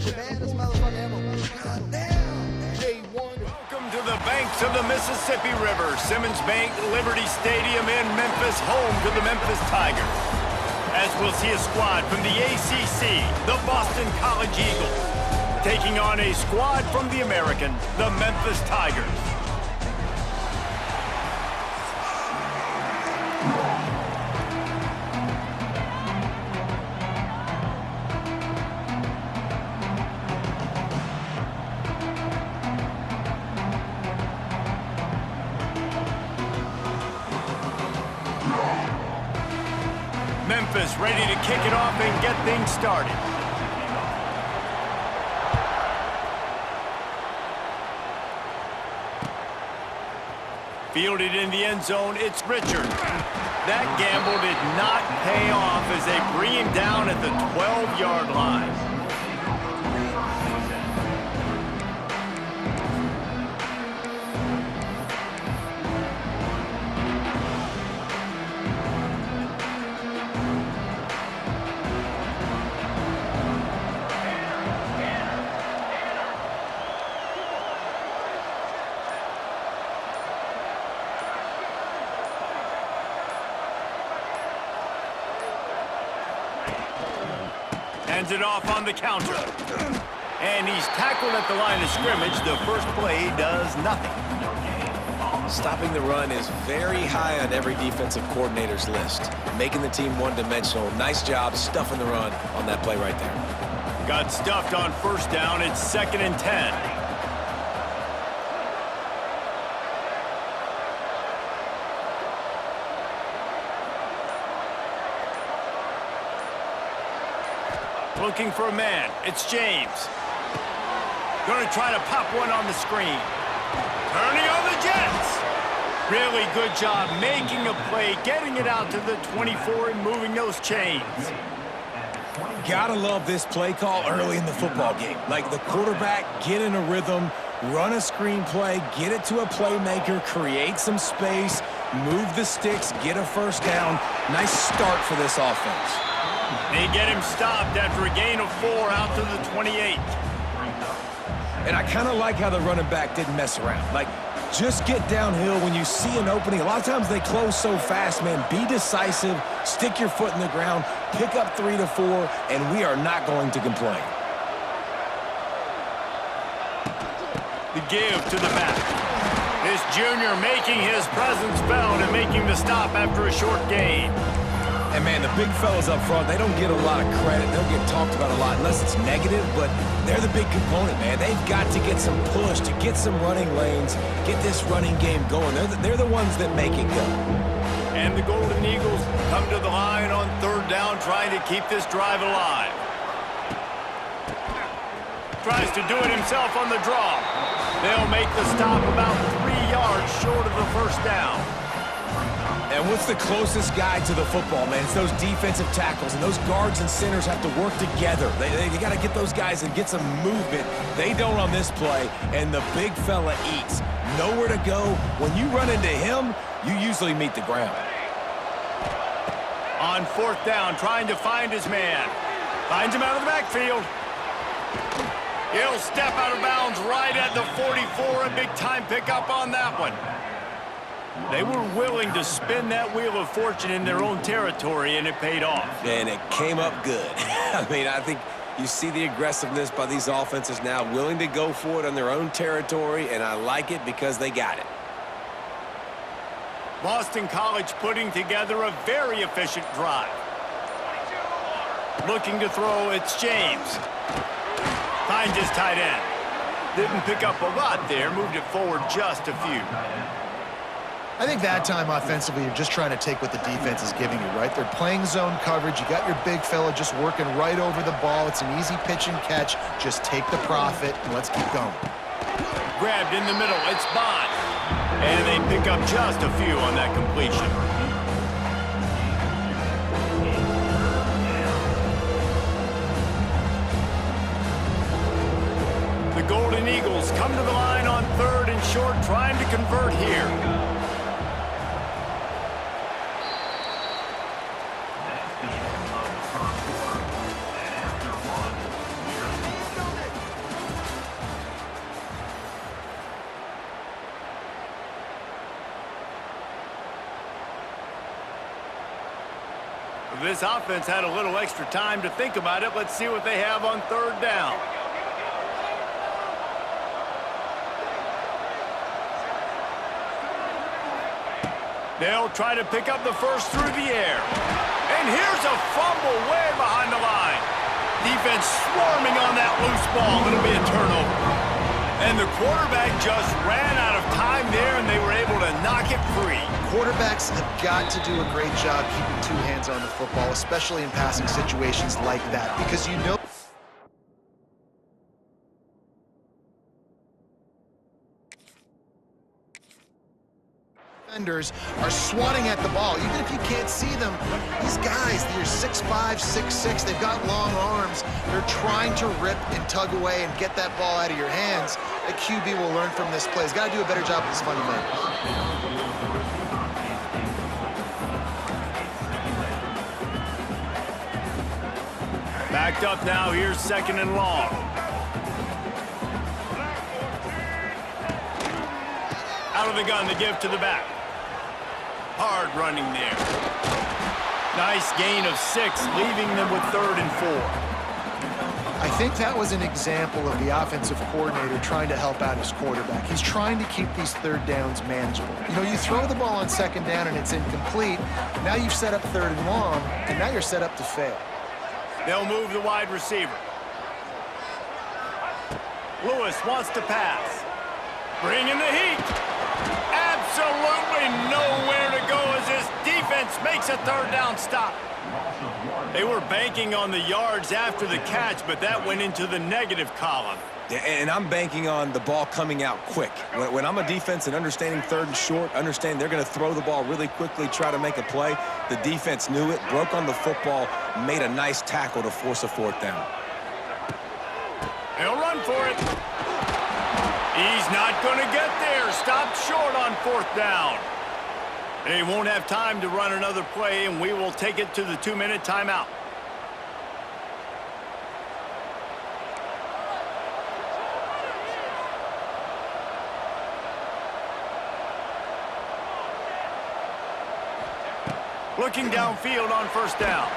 Welcome to the banks of the Mississippi River, Simmons Bank Liberty Stadium in Memphis, home to the Memphis Tigers. As we'll see a squad from the ACC, the Boston College Eagles, taking on a squad from the American, the Memphis Tigers. Memphis ready to kick it off and get things started. Fielded in the end zone, it's Richard. That gamble did not pay off as they bring him down at the 12-yard line. Hands it off on the counter. And he's tackled at the line of scrimmage. The first play does nothing. Stopping the run is very high on every defensive coordinator's list. Making the team one-dimensional. Nice job stuffing the run on that play right there. Got stuffed on first down. It's 2nd and 10. Looking for a man. It's James. Going to try to pop one on the screen. Turning on the Jets. Really good job making a play, getting it out to the 24 and moving those chains. Gotta love this play call early in the football game. Like the quarterback, get in a rhythm, run a screen play, get it to a playmaker, create some space, move the sticks, get a first down. Nice start for this offense. They get him stopped after a gain of 4 out to the 28. And I kind of like how the running back didn't mess around. Like, just get downhill when you see an opening. A lot of times they close so fast, man. Be decisive, stick your foot in the ground, pick up 3 to 4, and we are not going to complain. The give to the back. This junior making his presence felt and making the stop after a short gain. And, man, the big fellas up front, they don't get a lot of credit. They don't get talked about a lot unless it's negative, but they're the big component, man. They've got to get some push, to get some running lanes, get this running game going. They're the ones that make it go. And the Golden Eagles come to the line on 3rd down, trying to keep this drive alive. Tries to do it himself on the draw. They'll make the stop about 3 yards short of the first down. And what's the closest guy to the football, man? It's those defensive tackles, and those guards and centers have to work together. They got to get those guys and get some movement. They don't on this play, and the big fella eats. Nowhere to go. When you run into him, you usually meet the ground. On 4th down, trying to find his man. Finds him out of the backfield. He'll step out of bounds right at the 44. A big-time pickup on that one. They were willing to spin that wheel of fortune in their own territory, and it paid off. And it came up good. I mean, I think you see the aggressiveness by these offenses now, willing to go for it on their own territory, and I like it because they got it. Boston College putting together a very efficient drive. Looking to throw, it's James. Finds his tight end. Didn't pick up a lot there, moved it forward just a few. I think that time offensively, you're just trying to take what the defense is giving you, right? They're playing zone coverage. You got your big fella just working right over the ball. It's an easy pitch and catch. Just take the profit and let's keep going. Grabbed in the middle. It's Bond. And they pick up just a few on that completion. The Golden Eagles come to the line on 3rd and short, trying to convert here. This offense had a little extra time to think about it. Let's see what they have on third down. They'll try to pick up the first through the air. And here's a fumble way behind the line. Defense swarming on that loose ball. It'll be a turnover. And the quarterback just ran out of time there, and they were able to knock it free. Quarterbacks have got to do a great job keeping two hands on the football, especially in passing situations like that, because you know defenders are swatting at the ball. Even if you can't see them, these guys, they're 6'5", 6'6", they've got long arms. They're trying to rip and tug away and get that ball out of your hands. The QB will learn from this play. He's got to do a better job with his fundamentals. Backed up now, here's second and long. Out of the gun to give to the back. Hard running there. Nice gain of 6, leaving them with 3rd and 4. I think that was an example of the offensive coordinator trying to help out his quarterback. He's trying to keep these third downs manageable. You know, you throw the ball on second down and it's incomplete. Now you've set up 3rd and long, and now you're set up to fail. They'll move the wide receiver. Lewis wants to pass. Bringing the heat. Absolutely nowhere to go as this defense makes a 3rd down stop. They were banking on the yards after the catch, but that went into the negative column. And I'm banking on the ball coming out quick. When I'm a defense and understanding 3rd and short, understand they're going to throw the ball really quickly, try to make a play. The defense knew it, broke on the football, made a nice tackle to force a 4th down. He'll run for it. He's not going to get there. Stopped short on 4th down. They won't have time to run another play, and we will take it to the 2-minute timeout. Looking downfield on 1st down.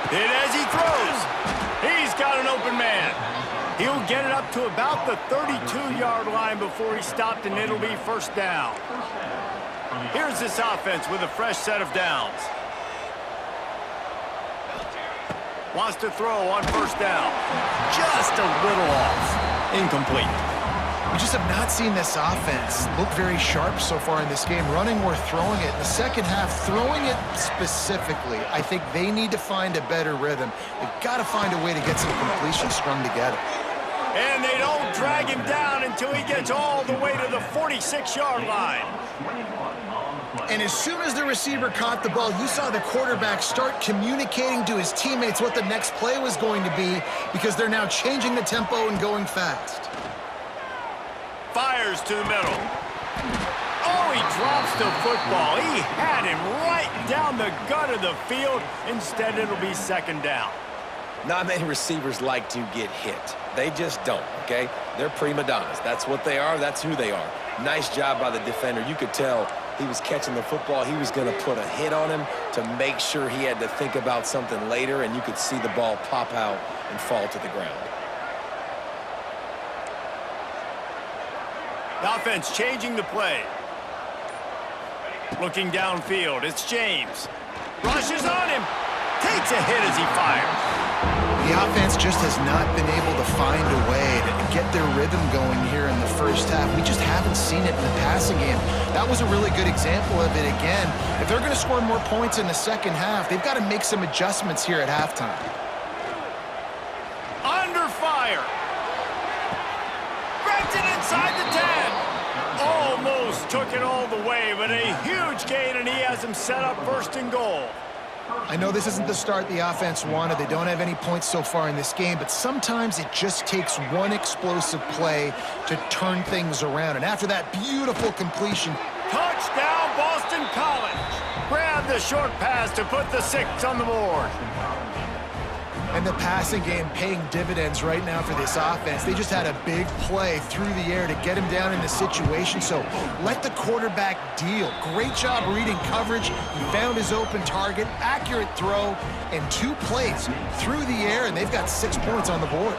Hit as he throws. He's got an open man. He'll get it up to about the 32-yard line before he stopped, and it'll be 1st down. Here's this offense with a fresh set of downs. Wants to throw on 1st down. Just a little off. Incomplete. We just have not seen this offense look very sharp so far in this game, running or throwing it. In the second half, throwing it specifically, I think they need to find a better rhythm. They've got to find a way to get some completions strung together. And they don't drag him down until he gets all the way to the 46-yard line. And as soon as the receiver caught the ball, you saw the quarterback start communicating to his teammates what the next play was going to be, because they're now changing the tempo and going fast. Fires to the middle. Oh, he drops the football. He had him right down the gut of the field. Instead, it'll be 2nd down. Not many receivers like to get hit. They just don't, okay? They're prima donnas. That's what they are. That's who they are. Nice job by the defender. You could tell he was catching the football. He was going to put a hit on him to make sure he had to think about something later, and you could see the ball pop out and fall to the ground. The offense changing the play. Looking downfield, it's James. Rushes on him. Takes a hit as he fires. The offense just has not been able to find a way to get their rhythm going here in the first half. We just haven't seen it in the passing game. That was a really good example of it again. If they're going to score more points in the second half, they've got to make some adjustments here at halftime. Under fire. Grabs it inside the 10. Almost took it all the way, but a huge gain, and he has him set up 1st and goal. I know this isn't the start the offense wanted. They don't have any points so far in this game, but sometimes it just takes one explosive play to turn things around. And after that beautiful completion, Touchdown, Boston College. Grab the short pass to put the 6 on the board. And the passing game paying dividends right now for this offense. They just had a big play through the air to get him down in the situation. So let the quarterback deal. Great job reading coverage. He found his open target, accurate throw, and 2 plays through the air, and they've got 6 points on the board.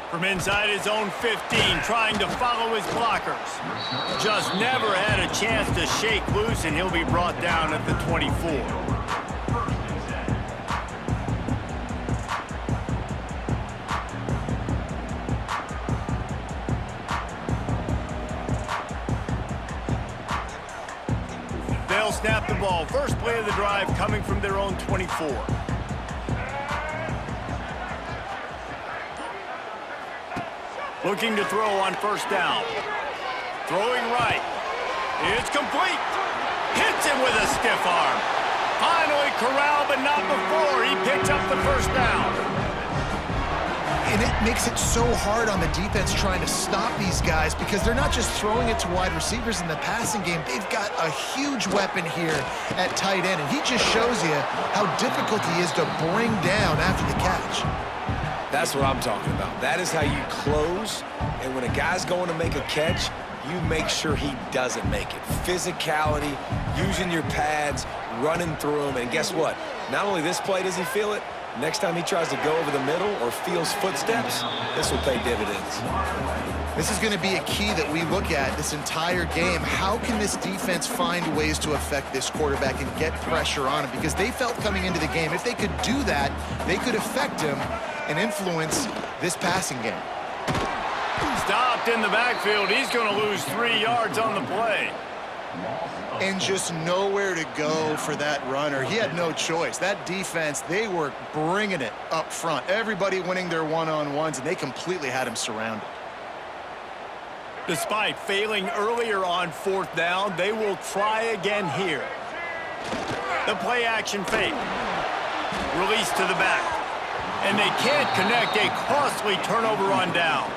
From inside his own 15, trying to follow his blockers. Just never had a chance to shake loose, and he'll be brought down at the 24. They'll snap the ball. First play of the drive coming from their own 24. Looking to throw on first down. Throwing right. It's complete. Hits him with a stiff arm. Finally corralled, but not before he picks up the first down. And it makes it so hard on the defense trying to stop these guys because they're not just throwing it to wide receivers in the passing game. They've got a huge weapon here at tight end, and he just shows you how difficult he is to bring down after the catch. That's what I'm talking about. That is how you close, and when a guy's going to make a catch, you make sure he doesn't make it. Physicality, using your pads, running through him, and guess what? Not only this play does he feel it, next time he tries to go over the middle or feels footsteps, this will pay dividends. This is going to be a key that we look at this entire game. How can this defense find ways to affect this quarterback and get pressure on him? Because they felt coming into the game, if they could do that, they could affect him and influence this passing game. Stopped in the backfield. He's going to lose 3 yards on the play. And just nowhere to go for that runner. He had no choice. That defense, they were bringing it up front. Everybody winning their one-on-ones, and they completely had him surrounded. Despite failing earlier on fourth down, they will try again here. The play action fake. Release to the back. And they can't connect, a costly turnover on downs.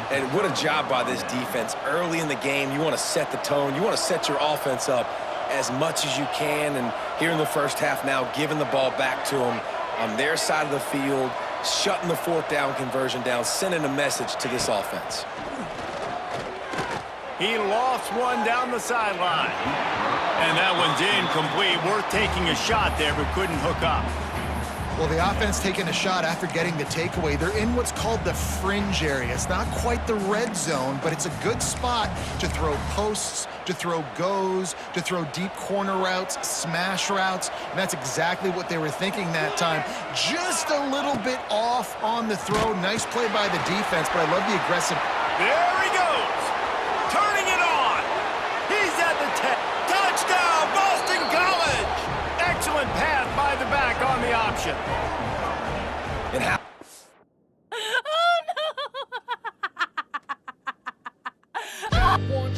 And what a job by this defense. Early in the game, you want to set the tone. You want to set your offense up as much as you can. And here in the first half now, giving the ball back to them on their side of the field, shutting the fourth down conversion down, sending a message to this offense. He lost one down the sideline. And that one's incomplete. Worth taking a shot there, but couldn't hook up. Well, the offense taking a shot after getting the takeaway. They're in what's called the fringe area. It's not quite the red zone, but it's a good spot to throw posts, to throw goes, to throw deep corner routes, smash routes. And that's exactly what they were thinking that time. Just a little bit off on the throw. Nice play by the defense, but I love the aggressive. There he goes. Turning it on. He's at the 10. Touchdown, Boston College. Excellent pass by the back on the option. And how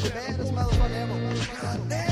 The baddest motherfucker ever.